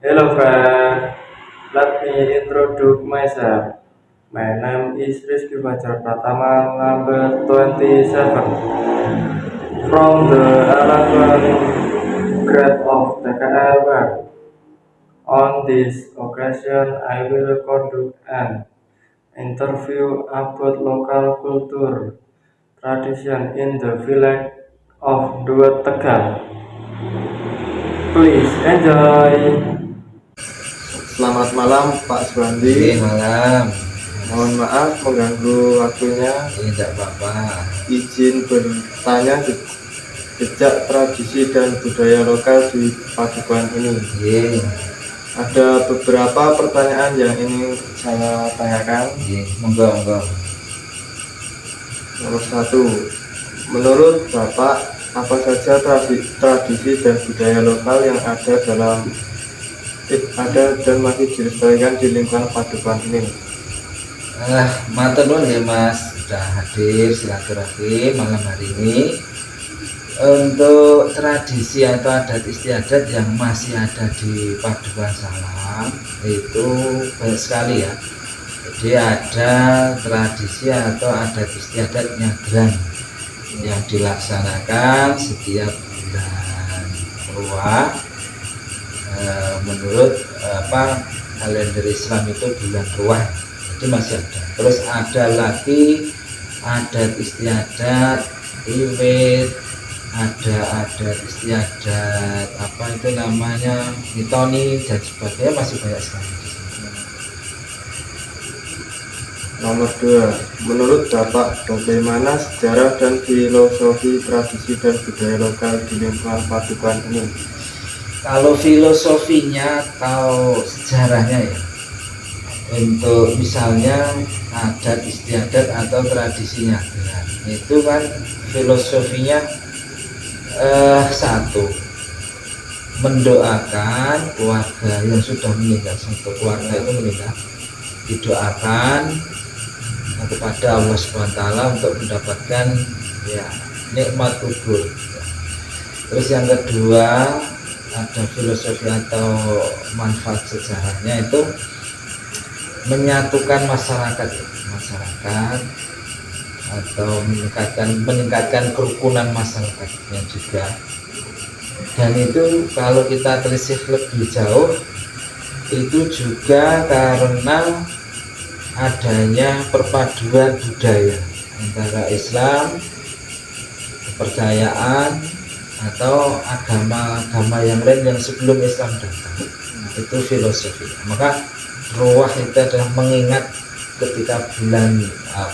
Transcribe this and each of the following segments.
Hello friend, let me introduce myself. My name is Rizky Fajar Pratama, number 27, from the 11th grade of TKR. On this occasion, I will conduct an interview about local culture tradition in the village of Dua Tegal. Please enjoy. Selamat malam Pak Suwandi. Malam. Mohon maaf mengganggu waktunya. Tidak apa-apa. Izin bertanya jejak tradisi dan budaya lokal di Padukuhan ini. Iya. Ada beberapa pertanyaan yang ingin saya tanyakan. Iya, monggo. Nomor 1, menurut Bapak apa saja tradisi dan budaya lokal yang ada dan masih dilestarikan di lingkungan Padukuhan ini? Matur nuwun ya Mas, sudah hadir silaturahmi malam hari ini. Untuk tradisi atau adat istiadat yang masih ada di Padukuhan Salam itu banyak sekali ya. Jadi ada tradisi atau adat istiadat nyadran yang dilaksanakan setiap bulan Ruah. Menurut kalender Islam itu bulan Ruah, jadi masih ada. Terus ada lagi adat istiadat Iwet, ada adat istiadat itu namanya Mitoni dan sebagainya, masih banyak sekali. Nomor 2, menurut Bapak bagaimana sejarah dan filosofi tradisi dan budaya lokal di lingkungan Padukuhan ini? Kalau filosofinya atau sejarahnya ya, untuk misalnya adat istiadat atau tradisinya itu kan filosofinya satu, mendoakan keluarga yang sudah meninggal, satu keluarga itu meninggal, didoakan kepada Allah SWT untuk mendapatkan nikmat kubur. Terus yang kedua, ada filosofi atau manfaat sejarahnya itu menyatukan masyarakat atau meningkatkan kerukunan masyarakatnya juga. Dan itu kalau kita telisik lebih jauh, itu juga karena adanya perpaduan budaya antara Islam, kepercayaan atau agama-agama yang lain yang sebelum Islam datang. Itu filosofi. Maka ruah itu adalah mengingat ketika bulan,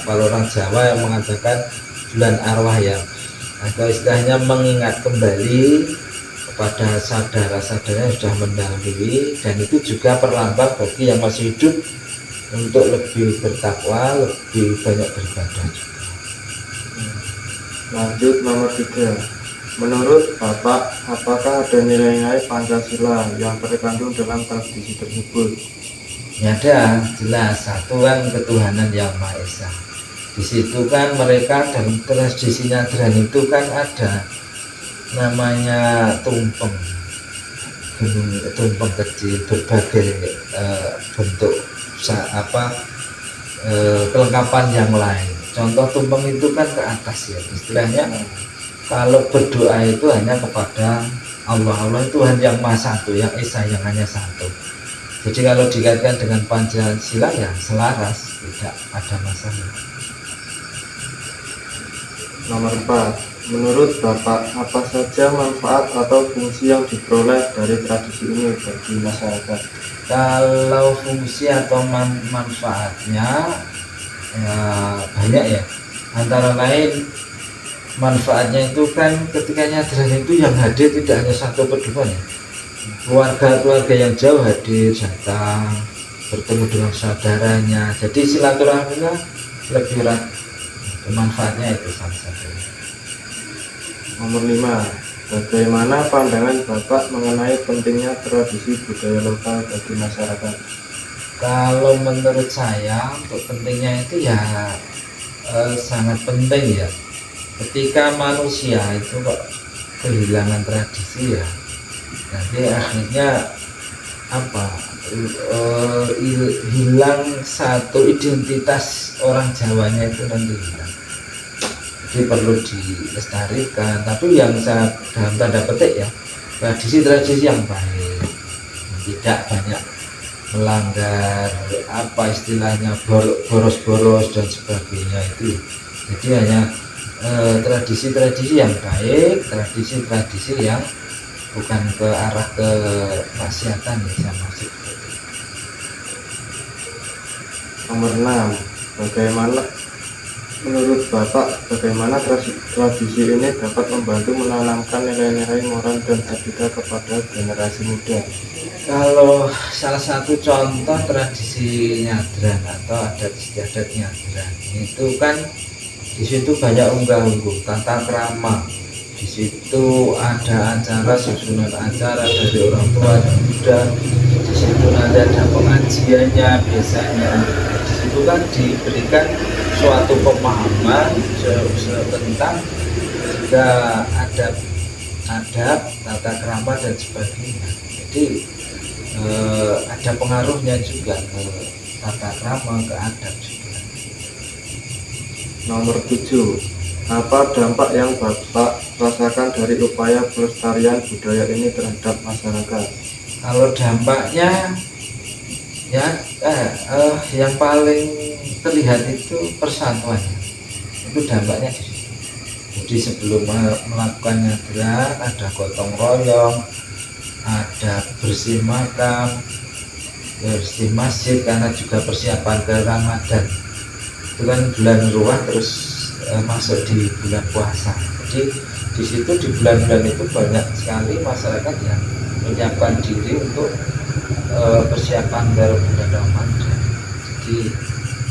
kalau orang Jawa yang mengatakan bulan arwah ya, atau istilahnya mengingat kembali kepada saudara-saudara yang sudah mendahului, dan itu juga perlambang bagi yang masih hidup untuk lebih bertakwa, lebih banyak beribadah juga. Lanjut nomor 3, menurut Bapak apakah ada nilai-nilai Pancasila yang terkandung dalam tradisi tersebut? Ya ada, jelas. Satu kan ketuhanan yang Maha Esa. Di situ kan mereka dalam tradisi nyadran itu kan ada namanya tumpeng kecil, berbagai bentuk kelengkapan yang lain. Contoh tumpeng itu kan ke atas ya, istilahnya kalau berdoa itu hanya kepada Allah. Allah itu Tuhan yang Maha Satu, yang Esa, yang hanya satu. Jadi kalau dikaitkan dengan Pancasila ya selaras, tidak ada masalah. Nomor 4, menurut Bapak apa saja manfaat atau fungsi yang diperoleh dari tradisi ini bagi masyarakat? Kalau fungsi atau manfaatnya ya banyak ya. Antara lain manfaatnya itu kan ketika nyadran itu yang hadir tidak hanya satu per 2 ya. Keluarga yang jauh hadir, datang bertemu dengan saudaranya, jadi silaturahminya lebih erat. Manfaatnya itu salah satu. Nomor 5, bagaimana pandangan Bapak mengenai pentingnya tradisi budaya lokal bagi masyarakat? Kalau menurut saya untuk pentingnya itu ya sangat penting ya. Ketika manusia itu kok kehilangan tradisi ya, nanti akhirnya apa hilang satu identitas orang Jawanya itu nanti hilang. Jadi perlu dilestarikan, tapi yang saya dalam tanda petik ya, tradisi-tradisi yang baik, tidak banyak melanggar apa istilahnya boros-boros dan sebagainya itu. Jadi hanya tradisi-tradisi yang baik, tradisi-tradisi yang bukan ke arah ke maksiatan ya, saya maksud. Nomor 6, bagaimana menurut Bapak bagaimana tradisi ini dapat membantu menanamkan nilai-nilai moral dan etika kepada generasi muda? Kalau salah satu contoh tradisi nyadran atau adat istiadat nyadran itu kan di situ banyak unggah-ungguh tata krama. Di situ ada acara, susunan acara dari orang tua dan muda. Di situ nanti ada pengajiannya biasanya. Di situ kan diberikan suatu pemahaman tentang juga adab, tata krama dan sebagainya. Jadi ada pengaruhnya juga ke tata krama, ke adab juga. Nomor 7, apa dampak yang Bapak rasakan dari upaya pelestarian budaya ini terhadap masyarakat? Kalau dampaknya ya yang paling terlihat itu persatuannya, itu dampaknya di situ. Jadi sebelum melakukan nyadran ada gotong royong, ada bersih makam, bersih masjid, karena juga persiapan ke Ramadan. Itu kan bulan ruah terus masuk di bulan puasa. Jadi di situ di bulan-bulan itu banyak sekali masyarakat yang menyiapkan diri untuk persiapan ke bulan Ramadan. Jadi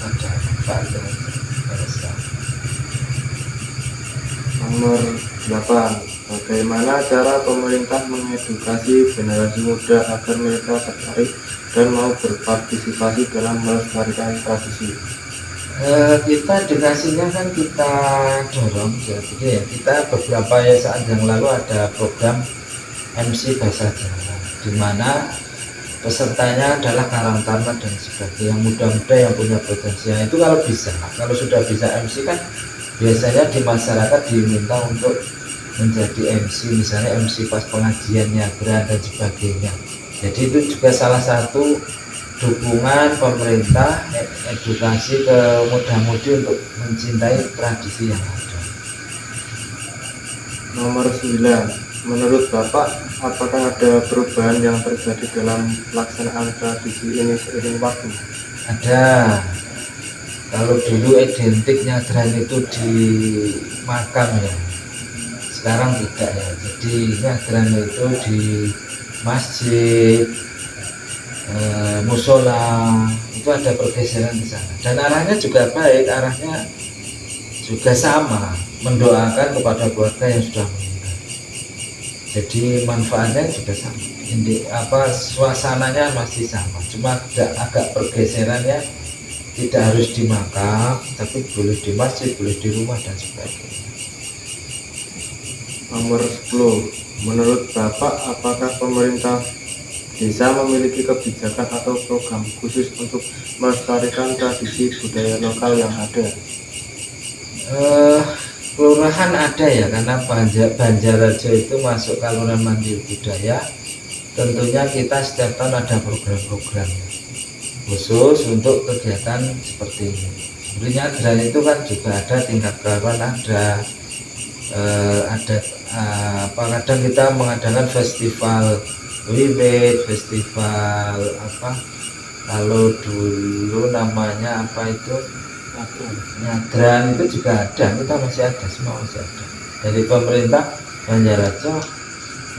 ada banyak sekali. Nomor 8, bagaimana cara pemerintah mengedukasi generasi muda agar mereka tertarik dan mau berpartisipasi dalam melestarikan tradisi? Kita edukasinya kan kita dorong, jadi ya kita beberapa saat yang lalu ada program MC Bahasa Jawa, di mana pesertanya adalah karang taruna dan sebagainya, yang muda-muda yang punya potensi. Itu kalau sudah bisa MC kan biasanya di masyarakat diminta untuk menjadi MC, misalnya MC pas pengajiannya dan sebagainya. Jadi itu juga salah satu dukungan pemerintah edukasi ke muda-mudi untuk mencintai tradisi yang ada. Nomor 9, menurut Bapak apakah ada perubahan yang terjadi dalam pelaksanaan tradisi ini seiring waktu? Ada. Kalau dulu identik nyadran itu di makam ya, sekarang tidak ya. Jadi nyadran itu di masjid, musola, itu ada pergeseran di sana. Dan arahnya juga baik, arahnya juga sama, mendoakan kepada keluarga yang sudah meninggal. Jadi manfaatnya juga sama. Suasananya masih sama, cuma agak pergeserannya tidak harus di makam, tapi boleh di masjid, boleh di rumah dan sebagainya. Nomor 10, menurut Bapak apakah pemerintah desa memiliki kebijakan atau program khusus untuk melestarikan tradisi budaya lokal yang ada? Kelurahan ada ya, karena Banjarajo itu masuk Kelurahan Mandiri Budaya. Tentunya kita setiap tahun ada program-program khusus untuk kegiatan seperti ini. Sebenarnya nyadran itu kan juga ada tingkat kelurahan, ada kadang kita mengadakan festival wiwit, festival kalau dulu namanya itu nyadran, itu juga ada, kita masih ada, semua masih ada. Dari pemerintah Banjarajo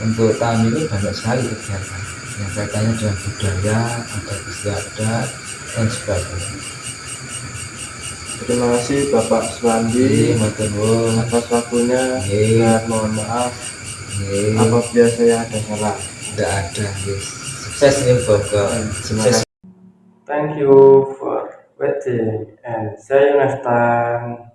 untuk tahun ini banyak sekali kegiatan yang kaitannya dengan budaya, adat istiadat dan sebagainya. Terima kasih Bapak Suwandi atas waktunya, dan mohon maaf apabila saya ada salah. Tidak ada. Sukses nih Bapak. Sukses. Thank you for watching and see you next time.